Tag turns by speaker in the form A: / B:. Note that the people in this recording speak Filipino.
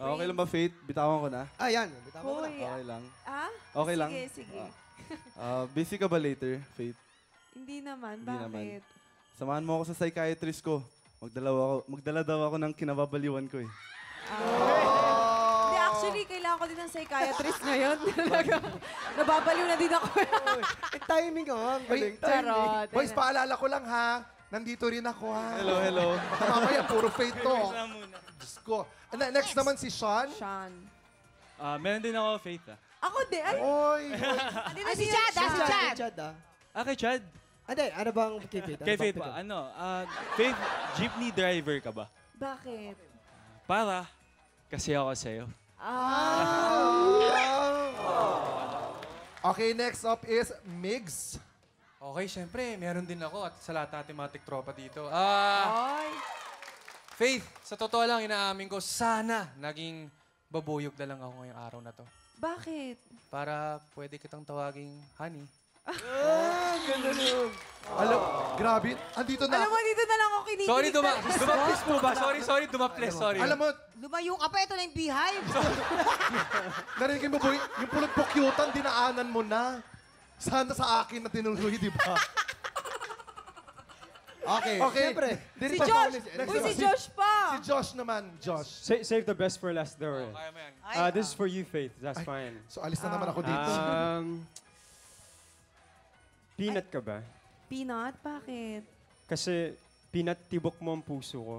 A: Okay lang ba, Faith? Bitawan ko na.
B: Ayan, bitawan mo na.
C: Hoy,
A: Okay lang.
C: Sige,
A: Okay lang.
C: sige.
A: Busy ka ba later, Faith?
C: Hindi naman,
A: Hindi naman.
C: bakit?
A: Samahan mo ako sa psychiatrist ko. Magdala daw ako ng kinababaliwan ko eh.
C: Hindi, actually, kailangan ko din ng psychiatrist ngayon. Nababaliw na din ako.
B: Eh, timing ko, ang galing.
C: Charot.
D: Boys, paalala ko lang ha. Nandito rin ako ha.
A: Hello, hello.
D: Baka mamaya, puro Faith to. Diyos ko. Next naman si Sean.
C: Sean.
E: Meron din ako, Faith.
C: Ako din. Ay,
D: Oy.
C: ay, si Chad, si Chad.
B: Chad, ah.
E: Kay Chad.
B: Hindi, ano bang kay Faith?
E: Kay Faith pa. Faith, jeepney driver ka ba?
C: Bakit?
E: Para, kasi ako sa'yo.
D: Okay, next up is Migs.
F: Okay, syempre, meron din ako at sa lahat natin mga tiktropa dito.
C: Ay.
F: Faith, sa totoo lang, inaamin ko, sana naging babuyog na lang ako ngayong araw na to.
C: Bakit?
F: Para pwede kitang tawaging honey.
D: Alam, grabe. Andito na.
C: Alam mo, dito na lang ako kinikilig.
F: Sorry, dumaplis po ba? Sorry, dumaplis, sorry.
D: Alam mo,
G: Lumayo ka pa, ito na yung beehive.
D: narinig mo, boy, yung pulot pukyutan, dinaanan mo na. Sana sa akin na tinuloy, di ba?
B: Okay, siyempre.
C: Si Josh! Uy, si Josh pa!
D: Si Josh naman, Josh.
H: Save the best for last though.
F: Kaya mo yan.
H: This is for you, Faith. That's fine.
D: So, alis na naman ako dito.
H: Peanut ka ba?
C: Peanut? Bakit?
H: Kasi peanut tibok mo ang puso ko.